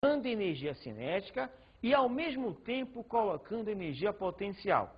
dando energia cinética e, ao mesmo tempo, colocando energia potencial.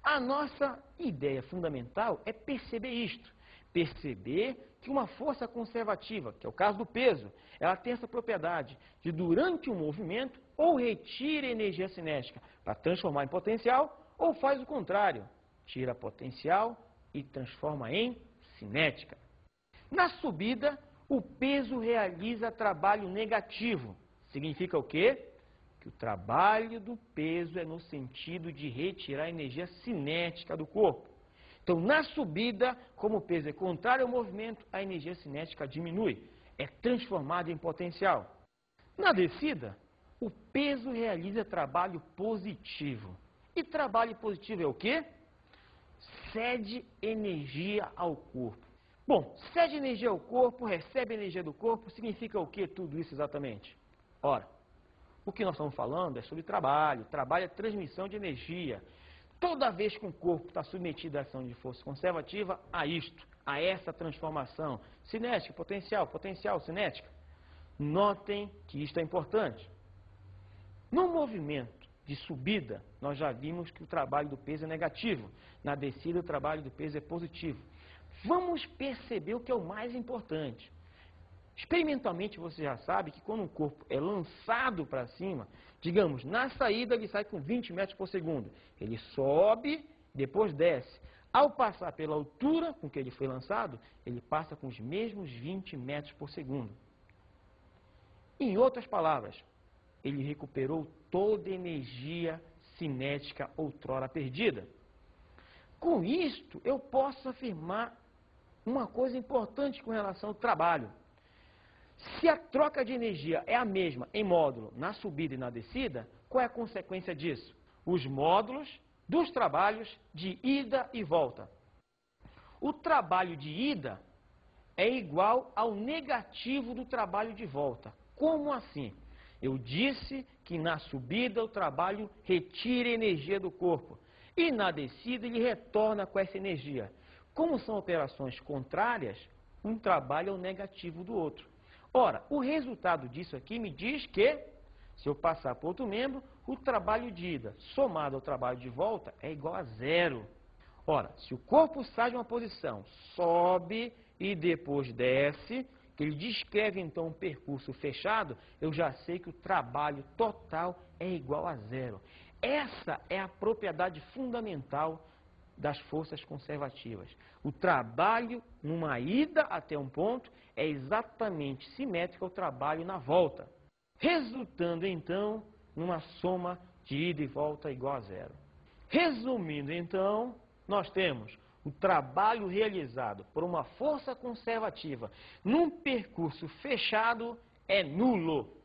A nossa ideia fundamental é perceber isto. Perceber que uma força conservativa, que é o caso do peso, ela tem essa propriedade de, durante um movimento, ou retira energia cinética para transformar em potencial, ou faz o contrário, tira potencial e transforma em cinética. Na subida, o peso realiza trabalho negativo. Significa o quê? Que o trabalho do peso é no sentido de retirar energia cinética do corpo. Então, na subida, como o peso é contrário ao movimento, a energia cinética diminui, é transformada em potencial. Na descida, o peso realiza trabalho positivo. E trabalho positivo é o quê? Cede energia ao corpo. Bom, cede energia ao corpo, recebe energia do corpo, significa o que tudo isso exatamente? Ora, o que nós estamos falando é sobre trabalho. Trabalho é transmissão de energia. Toda vez que um corpo está submetido à ação de força conservativa, a isto, a essa transformação cinética, potencial, potencial, cinética. Notem que isto é importante. No movimento de subida, nós já vimos que o trabalho do peso é negativo. Na descida, o trabalho do peso é positivo. Vamos perceber o que é o mais importante. Experimentalmente, você já sabe que quando um corpo é lançado para cima, digamos, na saída ele sai com 20 metros por segundo. Ele sobe, depois desce. Ao passar pela altura com que ele foi lançado, ele passa com os mesmos 20 metros por segundo. Em outras palavras, ele recuperou toda a energia cinética outrora perdida. Com isto, eu posso afirmar uma coisa importante com relação ao trabalho. Se a troca de energia é a mesma em módulo na subida e na descida, qual é a consequência disso? Os módulos dos trabalhos de ida e volta. O trabalho de ida é igual ao negativo do trabalho de volta. Como assim? Eu disse que na subida o trabalho retira energia do corpo e na descida ele retorna com essa energia. Como são operações contrárias, um trabalho é o negativo do outro. Ora, o resultado disso aqui me diz que, se eu passar para outro membro, o trabalho de ida somado ao trabalho de volta é igual a zero. Ora, se o corpo sai de uma posição, sobe e depois desce, que ele descreve então um percurso fechado, eu já sei que o trabalho total é igual a zero. Essa é a propriedade fundamental das forças conservativas. O trabalho numa ida até um ponto é exatamente simétrico ao trabalho na volta, resultando então numa soma de ida e volta igual a zero. Resumindo então, nós temos o trabalho realizado por uma força conservativa num percurso fechado é nulo.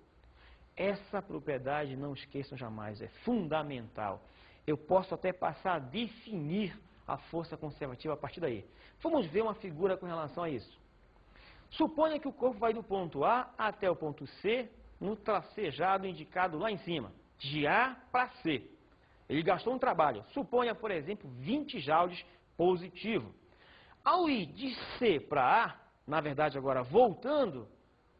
Essa propriedade, não esqueçam jamais, é fundamental. Eu posso até passar a definir a força conservativa a partir daí. Vamos ver uma figura com relação a isso. Suponha que o corpo vai do ponto A até o ponto C no tracejado indicado lá em cima, de A para C. Ele gastou um trabalho, suponha, por exemplo, 20 joules positivo. Ao ir de C para A, na verdade agora voltando,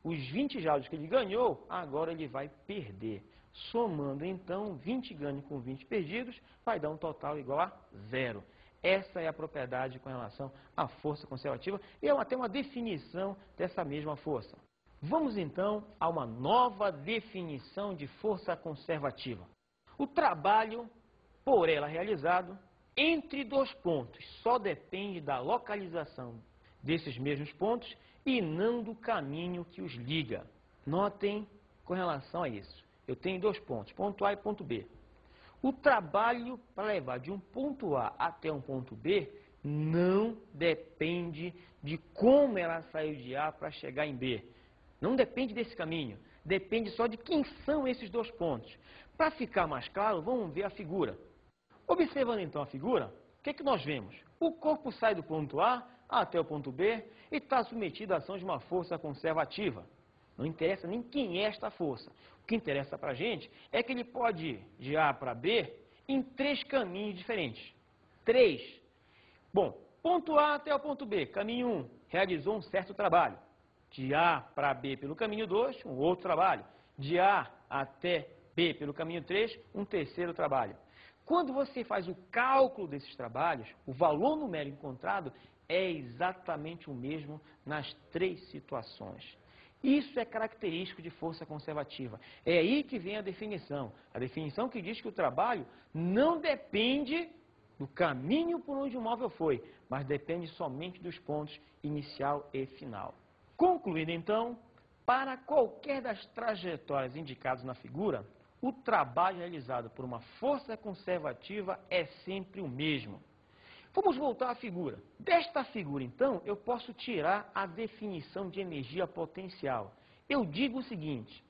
os 20 joules que ele ganhou, agora ele vai perder. Somando então 20 ganhos com 20 perdidos, vai dar um total igual a zero. Essa é a propriedade com relação à força conservativa e é até uma definição dessa mesma força. Vamos então a uma nova definição de força conservativa. O trabalho por ela realizado entre dois pontos só depende da localização desses mesmos pontos e não do caminho que os liga. Notem com relação a isso. Eu tenho dois pontos, ponto A e ponto B. O trabalho para levar de um ponto A até um ponto B não depende de como ela saiu de A para chegar em B. Não depende desse caminho, depende só de quem são esses dois pontos. Para ficar mais claro, vamos ver a figura. Observando então a figura, o que é que nós vemos? O corpo sai do ponto A até o ponto B e está submetido à ação de uma força conservativa. Não interessa nem quem é esta força. O que interessa para a gente é que ele pode ir de A para B em 3 caminhos diferentes. 3. Bom, ponto A até o ponto B, caminho 1, realizou um certo trabalho. De A para B pelo caminho 2, um outro trabalho. de A até B pelo caminho 3, um terceiro trabalho. Quando você faz o cálculo desses trabalhos, o valor numérico encontrado é exatamente o mesmo nas três situações. Isso é característico de força conservativa. É aí que vem a definição. A definição que diz que o trabalho não depende do caminho por onde o móvel foi, mas depende somente dos pontos inicial e final. Concluindo então, para qualquer das trajetórias indicadas na figura, o trabalho realizado por uma força conservativa é sempre o mesmo. Vamos voltar à figura. Desta figura, então, eu posso tirar a definição de energia potencial. Eu digo o seguinte: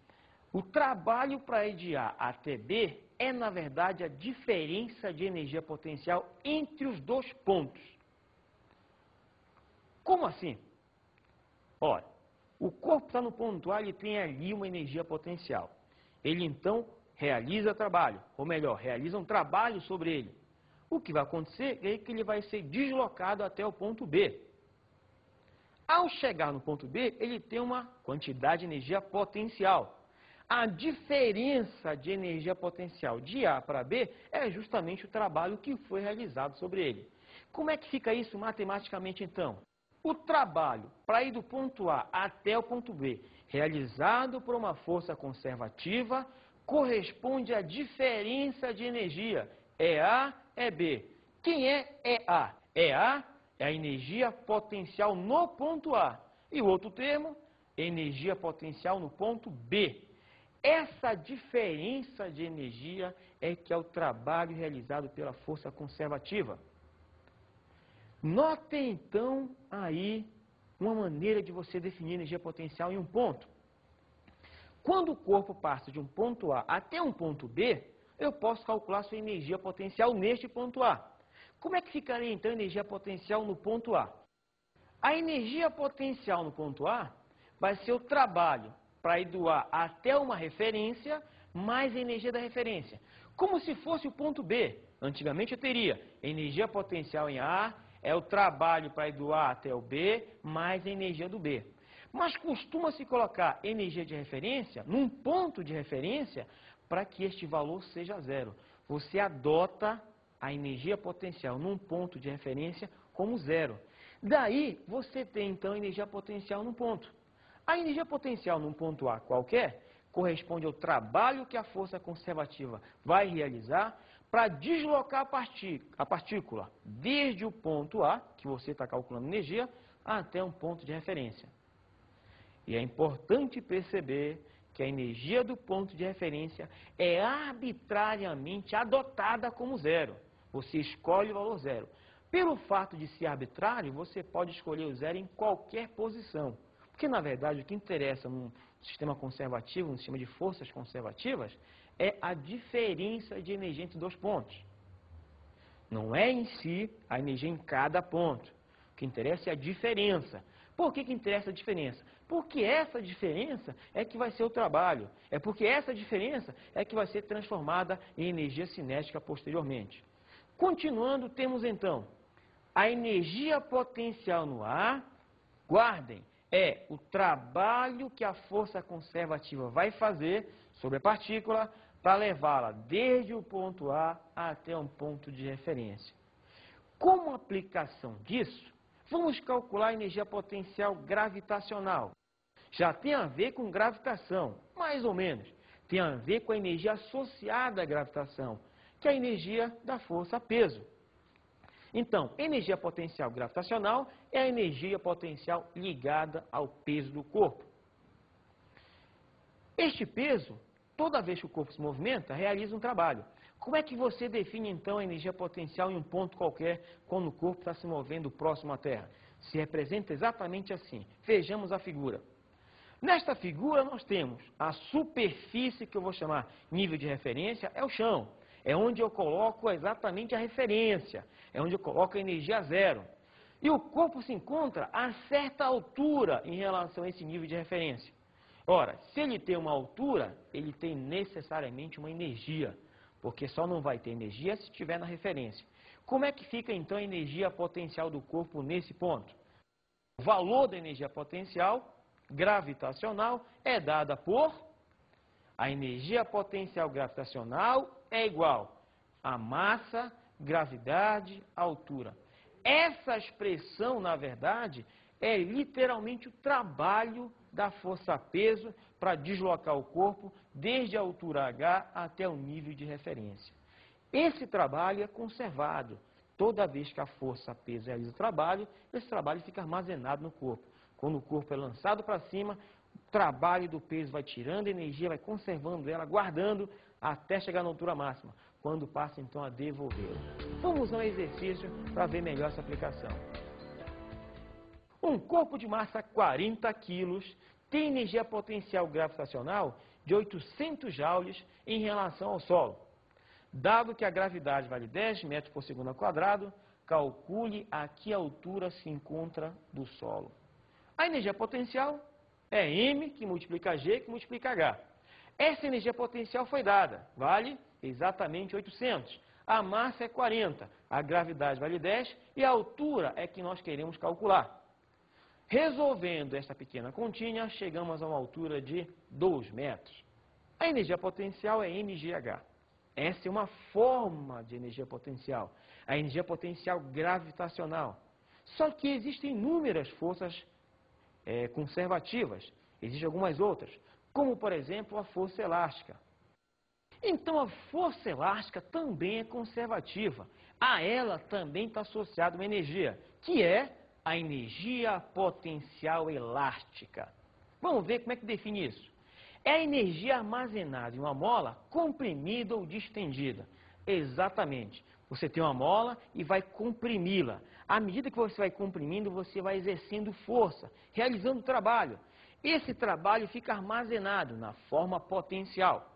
o trabalho para ir de A até B é, na verdade, a diferença de energia potencial entre os dois pontos. Como assim? Ora, o corpo está no ponto A, ele tem ali uma energia potencial. Ele, então, realiza trabalho, ou melhor, realiza um trabalho sobre ele. O que vai acontecer é que ele vai ser deslocado até o ponto B. Ao chegar no ponto B, ele tem uma quantidade de energia potencial. A diferença de energia potencial de A para B é justamente o trabalho que foi realizado sobre ele. Como é que fica isso matematicamente, então? O trabalho para ir do ponto A até o ponto B, realizado por uma força conservativa, corresponde à diferença de energia. É A, é B. Quem é A? A é a energia potencial no ponto A. E o outro termo, energia potencial no ponto B. Essa diferença de energia é que é o trabalho realizado pela força conservativa. Notem, então, aí uma maneira de você definir energia potencial em um ponto. Quando o corpo passa de um ponto A até um ponto B, eu posso calcular sua energia potencial neste ponto A. Como é que ficaria, então, a energia potencial no ponto A? A energia potencial no ponto A vai ser o trabalho para ir do A até uma referência, mais a energia da referência. Como se fosse o ponto B. Antigamente eu teria energia potencial em A, é o trabalho para ir do A até o B, mais a energia do B. Mas costuma-se colocar energia de referência num ponto de referência para que este valor seja zero. Você adota a energia potencial num ponto de referência como zero. Daí você tem então energia potencial num ponto. A energia potencial num ponto A qualquer corresponde ao trabalho que a força conservativa vai realizar para deslocar a partícula desde o ponto A, que você está calculando energia, até um ponto de referência. E é importante perceber que a energia do ponto de referência é arbitrariamente adotada como zero. Você escolhe o valor zero. Pelo fato de ser arbitrário, você pode escolher o zero em qualquer posição. Porque, na verdade, o que interessa num sistema conservativo, num sistema de forças conservativas, é a diferença de energia entre dois pontos. Não é em si a energia em cada ponto. O que interessa é a diferença. Por que interessa a diferença? Porque essa diferença é que vai ser o trabalho. É porque essa diferença é que vai ser transformada em energia cinética posteriormente. Continuando, temos então a energia potencial no A. Guardem, é o trabalho que a força conservativa vai fazer sobre a partícula para levá-la desde o ponto A até um ponto de referência. Como aplicação disso, vamos calcular a energia potencial gravitacional. Já tem a ver com gravitação, mais ou menos. Tem a ver com a energia associada à gravitação, que é a energia da força-peso. Então, energia potencial gravitacional é a energia potencial ligada ao peso do corpo. Este peso, toda vez que o corpo se movimenta, realiza um trabalho. Como é que você define, então, a energia potencial em um ponto qualquer quando o corpo está se movendo próximo à Terra? Se representa exatamente assim. Vejamos a figura. Nesta figura, nós temos a superfície, que eu vou chamar nível de referência, é o chão. É onde eu coloco exatamente a referência. É onde eu coloco a energia zero. E o corpo se encontra a certa altura em relação a esse nível de referência. Ora, se ele tem uma altura, ele tem necessariamente uma energia. Porque só não vai ter energia se estiver na referência. Como é que fica, então, a energia potencial do corpo nesse ponto? O valor da energia potencial gravitacional é dada por A energia potencial gravitacional é igual a massa, gravidade, altura. Essa expressão, na verdade, é literalmente o trabalho da força-peso para deslocar o corpo desde a altura H até o nível de referência. Esse trabalho é conservado. Toda vez que a força-peso realiza o trabalho, esse trabalho fica armazenado no corpo. Quando o corpo é lançado para cima, o trabalho do peso vai tirando energia, vai conservando ela, guardando, até chegar na altura máxima, quando passa então a devolvê-la. Vamos a um exercício para ver melhor essa aplicação. Um corpo de massa 40 kg tem energia potencial gravitacional de 800 joules em relação ao solo. Dado que a gravidade vale 10 metros por segundo ao quadrado, calcule a que altura se encontra do solo. A energia potencial é M, que multiplica G, que multiplica H. Essa energia potencial foi dada, vale exatamente 800. A massa é 40, a gravidade vale 10 e a altura é que nós queremos calcular. Resolvendo esta pequena continha, chegamos a uma altura de 2 metros. A energia potencial é mgh. Essa é uma forma de energia potencial, a energia potencial gravitacional. Só que existem inúmeras forças conservativas, existem algumas outras, como por exemplo a força elástica. Então a força elástica também é conservativa. A ela também está associada uma energia, que é a energia potencial elástica. Vamos ver como é que define isso. É a energia armazenada em uma mola comprimida ou distendida. Exatamente. Você tem uma mola e vai comprimi-la. À medida que você vai comprimindo, você vai exercendo força, realizando trabalho. Esse trabalho fica armazenado na forma potencial.